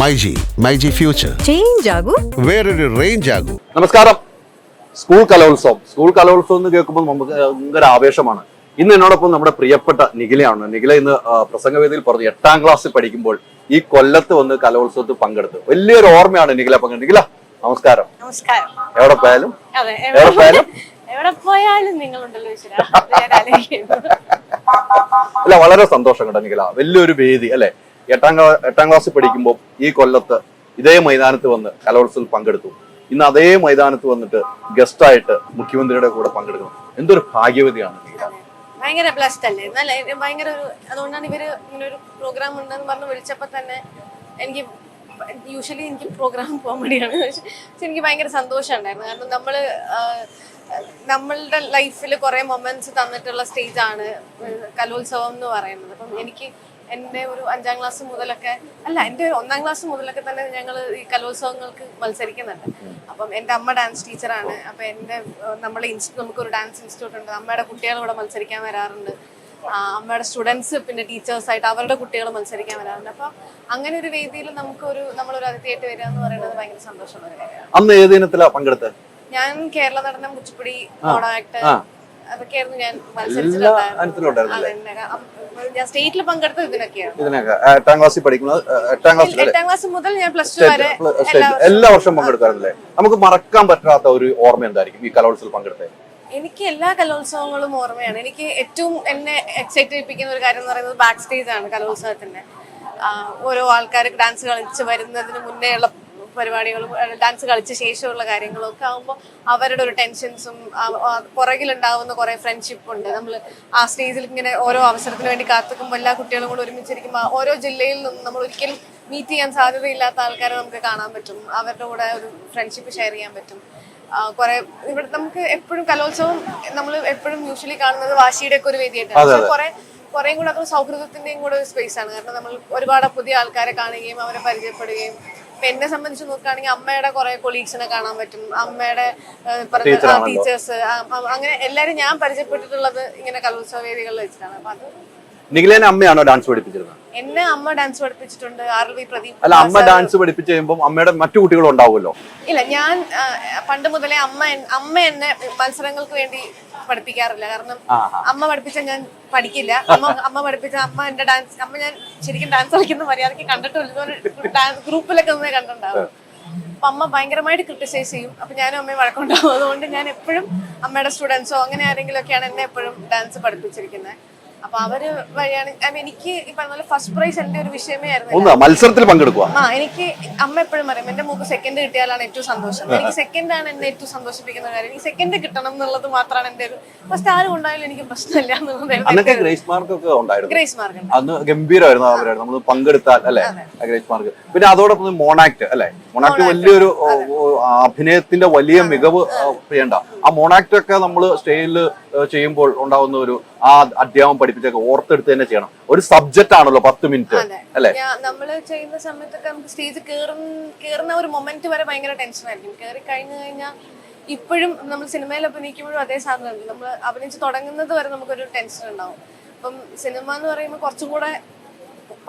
MyG future change ആകൂ, വേറൊരു range ആകൂ. നമസ്കാരം. School കലോത്സവം എന്ന് കേൾക്കുമ്പോൾ നമുക്ക് ഭയങ്കര ആവേശമാണ്. ഇന്ന് എന്നോടൊപ്പം നമ്മുടെ പ്രിയപ്പെട്ട നിഖിലയാണ്. നിഖില ഇന്ന് പ്രസംഗവേദിയിൽ പറഞ്ഞു 8ാം ക്ലാസ്സിൽ പഠിക്കുമ്പോൾ ഈ കൊല്ലത്ത് വന്ന് കലോത്സവത്തിൽ പങ്കെടുത്തു. വലിയൊരു ഓർമ്മയാണ് നിഖില പങ്കെടുത്തത്. നിഖില നമസ്കാരം. നമസ്കാരം. എവിടെ പോയാലും എവിടെ പോയാലും നിങ്ങളുണ്ടല്ലോ. അല്ല, വളരെ സന്തോഷം കേട്ടോ നിഖില. വലിയൊരു വേദി അല്ലെ. 8ാം ക്ലാസ്സിൽ പഠിക്കുമ്പോൾ ഈ കൊല്ലത്ത് ഇതേ മൈതാനത്ത് വന്ന് കലോത്സവത്തിൽ പങ്കെടുത്തു. ഇന്ന് അതേ മൈതാനത്ത് വന്നിട്ട് ഗസ്റ്റായിട്ട് മുഖ്യമന്ത്രിയുടെ കൂടെ പങ്കെടുക്കണം. എന്തൊരു ഭാഗ്യവതിയാണ് നിഖില. ഭയങ്കര ബ്ലസ്ഡ് അല്ലേ. നല്ല ഭയങ്കര ഒരു അതുകൊണ്ടാണ് ഇവര് ഇങ്ങനെ ഒരു പ്രോഗ്രാം ഉണ്ടെന്ന് പറഞ്ഞ് വിളിച്ചപ്പോ തന്നെ എനിക്ക് യൂഷ്വലി എനിക്ക് പ്രോഗ്രാം പോകാൻ വേണ്ടിയാണ്. പക്ഷെ എനിക്ക് ഭയങ്കര സന്തോഷം ഉണ്ടായിരുന്നു. കാരണം നമ്മളുടെ ലൈഫിൽ കുറെ മൊമെന്റ്സ് തന്നിട്ടുള്ള സ്റ്റേജാണ് കലോത്സവം എന്ന് പറയുന്നത്. അപ്പം എനിക്ക് എൻ്റെ ഒരു 5ാം ക്ലാസ് മുതലൊക്കെ എൻ്റെ 1ാം ക്ലാസ് മുതലൊക്കെ തന്നെ ഞങ്ങൾ ഈ കലോത്സവങ്ങൾക്ക് മത്സരിക്കുന്നുണ്ട്. അപ്പം എൻ്റെ അമ്മ ഡാൻസ് ടീച്ചറാണ്. അപ്പം നമുക്കൊരു ഡാൻസ് ഇൻസ്റ്റിറ്റ്യൂട്ട് ഉണ്ട്. അമ്മയുടെ കുട്ടികൾ ഇവിടെ മത്സരിക്കാൻ വരാറുണ്ട്. അമ്മയുടെ സ്റ്റുഡൻസ് പിന്നെ ടീച്ചേഴ്സായിട്ട് അവരുടെ കുട്ടികൾ മത്സരിക്കാൻ വരാറുണ്ട്. അപ്പം അങ്ങനെ ഒരു വേദിയിൽ നമ്മളൊരു അതിഥിയായിട്ട് വരിക എന്ന് പറയുന്നത് ഭയങ്കര സന്തോഷമുള്ള ഒരു കാര്യമാണ്. അന്ന് ഏത് ഇനത്തിലാണ് പങ്കെടുത്തത്? ഞാൻ കേരള നടനം, കുച്ചിപ്പുടി, മോണോ ആക്ട് അതൊക്കെയായിരുന്നു ഞാൻ മത്സരിച്ചിട്ടുണ്ടായിരുന്നു. ഞാൻ സ്റ്റേറ്റിൽ പങ്കെടുത്തത് ഇതിനൊക്കെയാണ്. 8ാം ക്ലാസ്സിൽ പഠിക്കുന്നത് 8ാം ക്ലാസ് മുതൽ ഞാൻ +2 വരെ എല്ലാ വർഷവും പങ്കെടുക്കാറില്ലേ? നമുക്ക് മറക്കാൻ പറ്റാത്ത ഒരു ഓർമ്മ എന്തായിരിക്കും ഈ കലോത്സവത്തിൽ പങ്കെടുത്തത്? എനിക്ക് എല്ലാ കലോത്സവങ്ങളും ഓർമ്മയാണ്. എനിക്ക് ഏറ്റവും എന്നെ എക്സൈറ്റ് ചെയ്യിപ്പിക്കുന്ന ഒരു കാര്യം എന്ന് പറയുന്നത് ബാക്ക് സ്റ്റേജ് ആണ് കലോത്സവത്തിന്റെ. ഓരോ ആൾക്കാർ ഡാൻസ് കളിച്ച് വരുന്നതിന് മുന്നേ ഉള്ള പരിപാടികളും ഡാൻസ് കളിച്ച ശേഷമുള്ള കാര്യങ്ങളും ഒക്കെ ആകുമ്പോൾ അവരുടെ ഒരു ടെൻഷൻസും പുറകിലുണ്ടാവുന്ന കുറെ ഫ്രണ്ട്ഷിപ്പ് ഉണ്ട്. നമ്മൾ ആ സ്റ്റേജിൽ ഇങ്ങനെ ഓരോ അവസരത്തിന് വേണ്ടി കാത്തുക്കുമ്പോൾ എല്ലാ കുട്ടികളും കൂടെ ഒരുമിച്ചിരിക്കുമ്പോൾ ഓരോ ജില്ലയിൽ നിന്നും നമ്മൾ ഒരിക്കലും മീറ്റ് ചെയ്യാൻ സാധ്യതയില്ലാത്ത ആൾക്കാരെ നമുക്ക് കാണാൻ പറ്റും. അവരുടെ കൂടെ ഒരു ഫ്രണ്ട്ഷിപ്പ് ഷെയർ ചെയ്യാൻ പറ്റും. കുറെ ഇവിടെ നമുക്ക് എപ്പോഴും കലോത്സവം നമ്മൾ എപ്പോഴും യൂഷ്വലി കാണുന്നത് വാശിയുടെ ഒക്കെ ഒരു വേദിയായിട്ടാണ്. കുറേയും കൂടെ അത് സൗഹൃദത്തിന്റെയും കൂടെ ഒരു സ്പേസ് ആണ്. കാരണം നമ്മൾ ഒരുപാട് പുതിയ ആൾക്കാരെ കാണുകയും അവരെ പരിചയപ്പെടുകയും എന്നെ സംബന്ധിച്ച് നോക്കുകയാണെങ്കിൽ അമ്മയുടെ കുറെ കൊളീഗ്സിനെ കാണാൻ പറ്റും. അമ്മയുടെ ടീച്ചേഴ്സ് അങ്ങനെ എല്ലാരും ഞാൻ പരിചയപ്പെട്ടിട്ടുള്ളത് ഇങ്ങനെ കലോത്സവ വേദികളിൽ വെച്ചിട്ടാണ്. അപ്പൊ അത് നിഖിലേനെ അമ്മയാണോ ഡാൻസ് പഠിപ്പിച്ചിരുന്നത്? എന്നെ അമ്മ ഡാൻസ് പഠിപ്പിച്ചിട്ടുണ്ട്. RLV പ്രദീപ്. അല്ല, അമ്മ ഡാൻസ് പഠിപ്പിച്ച് കഴിയുമ്പോൾ അമ്മയുടെ മറ്റു കുട്ടികളും ഉണ്ടാവുമല്ലോ. ഇല്ല, ഞാൻ പണ്ട് മുതലേ അമ്മ എന്നെ മത്സരങ്ങൾക്ക് വേണ്ടി പഠിപ്പിക്കാറില്ല. കാരണം അമ്മ പഠിപ്പിച്ച ഞാൻ പഠിക്കില്ല. അമ്മ പഠിപ്പിച്ച എന്റെ ഡാൻസ് ഞാൻ ശരിക്കും ഡാൻസ് കളിക്കുന്ന മര്യാദയ്ക്ക് കണ്ടിട്ടില്ല. ഗ്രൂപ്പിലൊക്കെ ഒന്നേ കണ്ടിട്ടുണ്ടാവും. അപ്പൊ അമ്മ ഭയങ്കരമായിട്ട് ക്രിട്ടിസൈസ് ചെയ്യും. അപ്പൊ ഞാനും അമ്മയും വഴക്കുണ്ടാവും. അതുകൊണ്ട് ഞാൻ എപ്പോഴും അമ്മയുടെ സ്റ്റുഡൻസോ അങ്ങനെ ആരെങ്കിലും ഒക്കെയാണ് എന്നെ എപ്പോഴും ഡാൻസ് പഠിപ്പിച്ചിരിക്കുന്നത്. അപ്പൊ അവര് വഴിയാണ് എനിക്ക് ഈ പറഞ്ഞ ഫസ്റ്റ് പ്രൈസ് എന്റെ ഒരു വിഷയമേ ആയിരുന്നു. മത്സരത്തിൽ പങ്കെടുക്കുക. എനിക്ക് അമ്മ എപ്പോഴും പറയും എന്റെ മൂക്ക് സെക്കൻഡ് കിട്ടിയാലാണ് ഏറ്റവും സന്തോഷം. എനിക്ക് സെക്കൻഡ് ആണ് എന്നെ ഏറ്റവും സന്തോഷിപ്പിക്കുന്ന കാര്യം. എനിക്ക് സെക്കൻഡ് കിട്ടണം എന്നുള്ളത് മാത്രമാണ് എന്റെ ഒരു ഫസ്റ്റ്. ആരും ഉണ്ടായാലും എനിക്ക് പ്രശ്നമില്ല എന്നുള്ളത്. ഗ്രേസ് മാർക്ക് ഒക്കെ ഉണ്ടായിരുന്നു. ഗ്രേസ് മാർക്ക് അന്ന് ഗംഭീരമായിരുന്നു അവരാണ് നമ്മൾ പങ്കെടുത്താൽ അല്ലെ ഗ്രേസ് മാർക്ക്. പിന്നെ അതോടൊപ്പം മോണാക്ട് അല്ലെ. മോണാക്ട് വലിയൊരു അഭിനയത്തിന്റെ വലിയ മികവ് ചെയ്യേണ്ട. ആ മോണാക്ട് ഒക്കെ നമ്മൾ സ്റ്റേജിൽ ചെയ്യുമ്പോൾ ഉണ്ടാവുന്ന ഒരു ആ അധ്യാപനം പഠിപ്പിച്ചൊക്കെ ഓർത്തെടുത്ത് തന്നെ ചെയ്യണം. ഒരു സബ്ജക്റ്റ് ആണല്ലോ 10 മിനിറ്റ് അല്ലെ. നമ്മള് ചെയ്യുന്ന സമയത്തൊക്കെ നമുക്ക് സ്റ്റേജ് കേറുന്ന ഒരു മൊമെന്റ് വരെ ഭയങ്കര ടെൻഷൻ ആയിരിക്കും. കയറി കഴിഞ്ഞാൽ ഇപ്പോഴും നമ്മൾ സിനിമയിൽ അഭിനയിക്കുമ്പോഴും അതേ സാധനമുണ്ട്. നമ്മൾ അഭിനയിച്ച് തുടങ്ങുന്നത് വരെ നമുക്കൊരു ടെൻഷൻ ഉണ്ടാവും. അപ്പം സിനിമ എന്ന് പറയുമ്പോൾ കുറച്ചും കൂടെ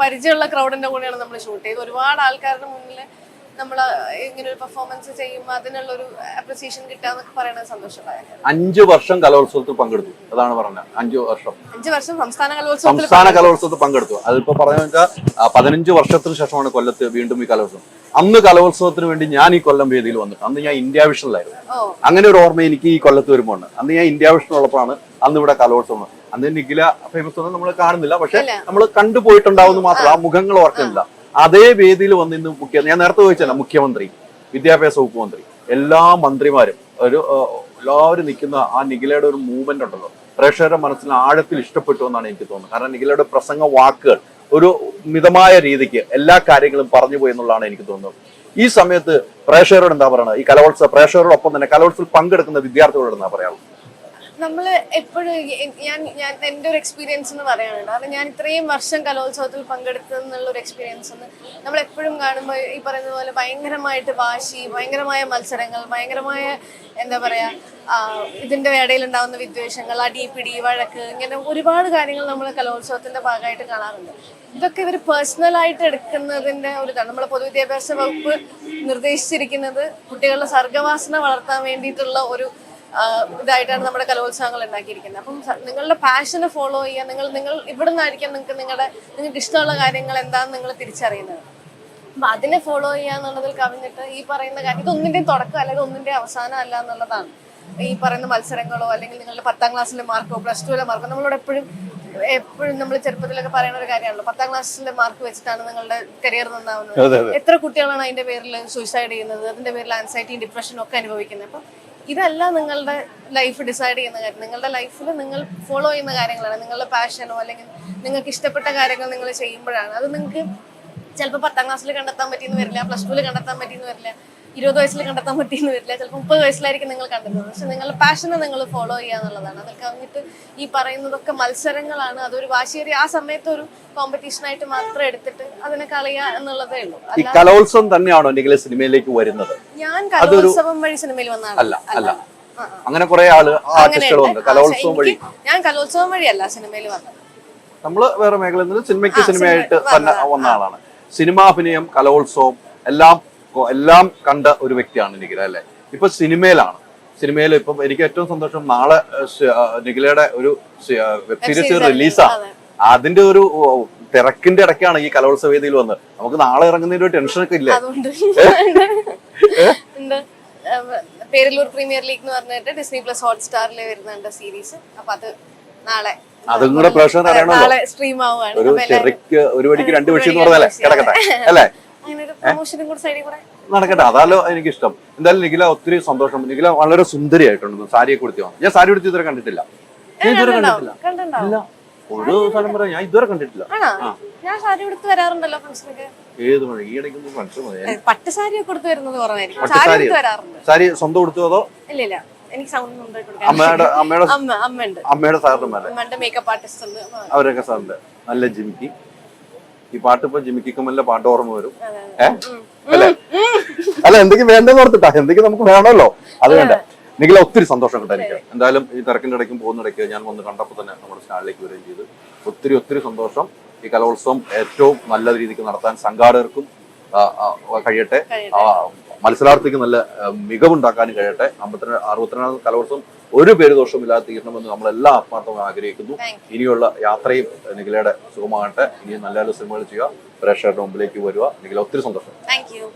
പരിചയമുള്ള ക്രൗഡിന്റെ കൂടെയാണ് നമ്മൾ ഷൂട്ട് ചെയ്ത്. ഒരുപാട് ആൾക്കാരുടെ മുന്നിൽ നമ്മൾ ഇങ്ങനെ ഒരു പെർഫോമൻസ് ചെയ്യുമ്പോൾ അതിനുള്ള ഒരു അപ്രിസിയേഷൻ കിട്ടാന്നൊക്കെ പറയുന്നത് സന്തോഷമുള്ള കാര്യമാണ്. 5 വർഷം കലോത്സവത്തിൽ പങ്കെടുത്തു. അതാണ് പറഞ്ഞത്. 5 വർഷം സംസ്ഥാന കലോത്സവത്തിൽ പങ്കെടുത്തു. അതിപ്പോ പറഞ്ഞു വെച്ചാൽ 15 വർഷത്തിന് ശേഷമാണ് കൊല്ലത്ത് വീണ്ടും ഈ കലോത്സവം. അന്ന് കലോത്സവത്തിന് വേണ്ടി ഞാൻ ഈ കൊല്ലം വേദിയിൽ വന്നിട്ട് അന്ന് ഞാൻ ഇന്ത്യ വിഷനിലായിരുന്നു. അങ്ങനെ ഒരു ഓർമ്മ എനിക്ക് ഈ കൊല്ലത്ത് വരുമ്പോൾ അന്ന് ഞാൻ ഇന്ത്യ വിഷനുള്ളപ്പോഴാണ് അന്ന് ഇവിടെ കലോത്സവം. അന്ന് നിഖില ഫേമസ് ഒന്നും നമ്മൾ കാണുന്നില്ല. പക്ഷെ നമ്മൾ കണ്ടുപോയിട്ടുണ്ടാവുന്ന മാത്രം. ആ മുഖങ്ങൾ ഓർക്കുന്നില്ല. അതേ വേദിയിൽ വന്ന് ഇന്ന് ഞാൻ നേരത്തെ ചോദിച്ചല്ല, മുഖ്യമന്ത്രി, വിദ്യാഭ്യാസ വകുപ്പ് മന്ത്രി, എല്ലാ മന്ത്രിമാരും എല്ലാവരും നിൽക്കുന്ന ആ നിഖിലയുടെ ഒരു മൂവ്മെന്റ് ഉണ്ടല്ലോ, പ്രേക്ഷകരുടെ മനസ്സിൽ ആഴത്തിൽ ഇഷ്ടപ്പെട്ടു എന്നാണ് എനിക്ക് തോന്നുന്നത്. കാരണം നിഖിലയുടെ പ്രസംഗ വാക്കുകൾ ഒരു മിതമായ രീതിക്ക് എല്ലാ കാര്യങ്ങളും പറഞ്ഞു പോയി എന്നുള്ളതാണ് എനിക്ക് തോന്നുന്നത്. ഈ സമയത്ത് പ്രേക്ഷകരോട് എന്താ പറയുന്നത്? ഈ പ്രേക്ഷകരോടൊപ്പം തന്നെ കലോത്സവത്തിൽ പങ്കെടുക്കുന്ന വിദ്യാർത്ഥികളോട് എന്താ പറയാനുള്ളത്? നമ്മൾ എപ്പോഴും ഞാൻ എൻ്റെ ഒരു എക്സ്പീരിയൻസ് എന്ന് പറയാനുണ്ട്. കാരണം ഞാൻ ഇത്രയും വർഷം കലോത്സവത്തിൽ പങ്കെടുത്തെന്നുള്ള ഒരു എക്സ്പീരിയൻസ് നമ്മൾ എപ്പോഴും കാണുമ്പോൾ ഈ പറയുന്നത് പോലെ ഭയങ്കരമായിട്ട് വാശി, ഭയങ്കരമായ മത്സരങ്ങൾ, ഭയങ്കരമായ എന്താ പറയുക ഇതിൻ്റെ ഇടയിലുണ്ടാകുന്ന വിദ്വേഷങ്ങൾ, അടിപിടി, വഴക്ക്, ഇങ്ങനെ ഒരുപാട് കാര്യങ്ങൾ നമ്മൾ കലോത്സവത്തിൻ്റെ ഭാഗമായിട്ട് കാണാറുണ്ട്. ഇതൊക്കെ ഇവർ പേഴ്സണലായിട്ട് എടുക്കുന്നതിൻ്റെ ഒരു ഇതാണ്. നമ്മളെ പൊതുവിദ്യാഭ്യാസ വകുപ്പ് നിർദ്ദേശിച്ചിരിക്കുന്നത് കുട്ടികളുടെ സർഗ്ഗവാസന വളർത്താൻ വേണ്ടിയിട്ടുള്ള ഒരു ഇതായിട്ടാണ് നമ്മുടെ കലോത്സവങ്ങൾ ഉണ്ടാക്കിയിരിക്കുന്നത്. അപ്പം നിങ്ങളുടെ പാഷനെ ഫോളോ ചെയ്യുക. നിങ്ങൾ ഇവിടെ നിന്നായിരിക്കാം നിങ്ങൾക്ക് ഇഷ്ടമുള്ള കാര്യങ്ങൾ എന്താണെന്ന് നിങ്ങൾ തിരിച്ചറിയുന്നത്. അപ്പം അതിനെ ഫോളോ ചെയ്യുക എന്നുള്ളതിൽ കവിഞ്ഞിട്ട് ഈ പറയുന്ന കാര്യം ഇതൊന്നിൻ്റെയും തുടക്കം അല്ലെങ്കിൽ ഒന്നിൻ്റെയും അവസാനം അല്ല എന്നുള്ളതാണ്. ഈ പറയുന്ന മത്സരങ്ങളോ അല്ലെങ്കിൽ നിങ്ങളുടെ 10ാം ക്ലാസ്സിലെ മാർക്കോ പ്ലസ് 2 മാർക്കോ നമ്മളോട് എപ്പോഴും നമ്മൾ ചെറുപ്പത്തിലൊക്കെ പറയുന്ന ഒരു കാര്യമാണല്ലോ, 10ാം ക്ലാസ്സിലെ മാർക്ക് വെച്ചിട്ടാണ് നിങ്ങളുടെ കരിയർ നന്നാവുന്നത്. എത്ര കുട്ടികളാണ് അതിന്റെ പേരിൽ സൂയിസൈഡ് ചെയ്യുന്നത്, അതിന്റെ പേരിൽ ആൻസൈറ്റിയും ഡിപ്രഷനും ഒക്കെ അനുഭവിക്കുന്നത്. അപ്പം ഇതല്ല നിങ്ങളുടെ ലൈഫ് ഡിസൈഡ് ചെയ്യുന്ന കാര്യം. നിങ്ങളുടെ ലൈഫിൽ നിങ്ങൾ ഫോളോ ചെയ്യുന്ന കാര്യങ്ങളാണ്. നിങ്ങളുടെ പാഷനോ അല്ലെങ്കിൽ നിങ്ങൾക്ക് ഇഷ്ടപ്പെട്ട കാര്യങ്ങൾ നിങ്ങൾ ചെയ്യുമ്പോഴാണ് അത് നിങ്ങൾക്ക് ചിലപ്പോൾ 10ാം ക്ലാസ്സിൽ കണ്ടെത്താൻ പറ്റിയെന്ന് വരില്ല, പ്ലസ് 2 കണ്ടെത്താൻ പറ്റിയെന്ന് വരില്ല, 20 വയസ്സിൽ കണ്ടെത്താൻ പറ്റിയെന്ന് വരില്ല, ചിലപ്പോൾ 30 വയസ്സിലായിരിക്കും നിങ്ങൾ കണ്ടെത്തുന്നത്. പക്ഷെ നിങ്ങളുടെ പാഷനെ നിങ്ങൾ ഫോളോ ചെയ്യുക എന്നുള്ളതാണ്. അതിൽ കഴിഞ്ഞിട്ട് ഈ പറയുന്നതൊക്കെ മത്സരങ്ങളാണ്. അതൊരു വാശിയേറിയ ആ സമയത്ത് ഒരു കോമ്പറ്റീഷനായിട്ട് മാത്രം എടുത്തിട്ട് അതിനെ കളയുക എന്നുള്ളതേ ഉള്ളൂ. ഈ കലോത്സവം തന്നെയാണോ നിങ്ങളെ സിനിമയിലേക്ക് വരുന്നത്? ഞാൻ കലോത്സവം വഴി സിനിമയിൽ വന്നതാണ്. അല്ല അങ്ങനെ കുറെ ആർട്ടിസ്റ്റുകളുണ്ട് കലോത്സവം വഴി. ഞാൻ കലോത്സവം വഴിയല്ല സിനിമയിൽ വന്നത്. നമ്മള് വേറെ മേഖലയിൽ നിന്ന് സിനിമയ്ക്ക് സിനിമയായിട്ട് തന്നെ വന്ന ആളാണ്. സിനിമാഭിനയം, കലോത്സവം എല്ലാം കണ്ട ഒരു വ്യക്തിയാണ് നിഖില അല്ലെ? ഇപ്പൊ സിനിമയിൽ ഇപ്പം എനിക്ക് ഏറ്റവും സന്തോഷം, നാളെ നിഖിലയുടെ ഒരു വെബ് സീരീസ് റിലീസാണ്. അതിന്റെ ഒരു തിരക്കിന്റെ ഇടയ്ക്കാണ് ഈ കലോത്സവ വേദിയിൽ വന്നത്. നമുക്ക് നാളെ ഇറങ്ങുന്നതിന്റെ ഒരു ടെൻഷനൊക്കെ ഇല്ല? പേരല്ലൂർ പ്രീമിയർ ലീഗ് എന്ന് പറഞ്ഞിട്ട് ഡിസ്നി പ്ലസ് ഹോട്ട്സ്റ്റാറിൽ വരുന്നുണ്ട് സീരീസ്. അപ്പൊ അത് നാളെ അതും കൂടെ പ്രേക്ഷകർ അറിയണമല്ലോ. സ്ട്രീം ആവുകയാണ്. ഒരു ചെറിക്ക് ഒരു വടിക്ക് 2 പക്ഷി എന്ന് പറഞ്ഞാലേ കിടക്കട്ടെ അല്ലേ? നടക്കട്ടെ, അതാലോ എനിക്കിഷ്ടം. എന്തായാലും നിഖില ഒത്തിരി സന്തോഷം. നിഖില വളരെ സുന്ദരിയായിട്ടുണ്ട്. സാരിയെ കൊടുത്തി വന്നു. ഞാൻ സാരി കൊടുത്ത് ഇതുവരെ കണ്ടിട്ടില്ല. ഒരു സ്ഥലം പറയാം, ഞാൻ ഇതുവരെ കണ്ടിട്ടില്ല. ഞാൻ സാരി കൊടുത്ത് വരാറുണ്ടല്ലോ ഫംഗ്ഷനൊക്കെ. ഏത് മഴ ഈ ഇടയ്ക്കൊന്നും ഫംഗ്ഷൻ പട്ട് സാരി കൊടുത്ത് വരുന്നത് കുറവായിരിക്കും. സാരി സ്വന്തം കൊടുത്തു അതോ? ഇല്ല, എനിക്ക് സൗണ്ട് അമ്മയുടെ സാറിന്റെ മേക്കപ്പ് ആർട്ടിസ്റ്റ് ഉണ്ട്, അവരൊക്കെ സാറിന്റെ നല്ല ജിമിക്കി. ഈ പാട്ട് ഇപ്പൊ ജിമിക്കി കമ്മലിന്റെ പാട്ട് ഓർമ്മ വരും അല്ലെ? അല്ല, എന്തെങ്കിലും വേണ്ടെന്ന് ഓർത്തിട്ടാ, എന്തെങ്കിലും നമുക്ക് വേണമല്ലോ, അത് വേണ്ട. നിഖില ഒത്തിരി സന്തോഷം കേട്ടോ എനിക്ക്. എന്തായാലും ഈ തിരക്കിന്റെ ഇടയ്ക്കും പോകുന്നിടയ്ക്ക് ഞാൻ വന്ന് കണ്ടപ്പോൾ തന്നെ നമ്മുടെ സ്റ്റാളിലേക്ക് വരികയും ചെയ്ത് ഒത്തിരി സന്തോഷം. ഈ കലോത്സവം ഏറ്റവും നല്ല രീതിക്ക് നടത്താൻ സംഘാടകർക്കും കഴിയട്ടെ, മത്സരാർത്ഥിക്ക് നല്ല മികവുണ്ടാക്കാനും കഴിയട്ടെ. 62 കലോത്സവം ഒരു പേരുദോഷമില്ലാതെ തീരണമെന്ന് നമ്മളെല്ലാം ആത്മാർത്ഥമായി ആഗ്രഹിക്കുന്നു. ഇനിയുള്ള യാത്രയും നിഖിലയുടെ സുഖമാകട്ടെ. ഇനി നല്ല സിനിമകൾ ചെയ്യുക, പ്രേക്ഷകരുടെ മുമ്പിലേക്ക് വരിക. നിഖില ഒത്തിരി സന്തോഷം. Thank you.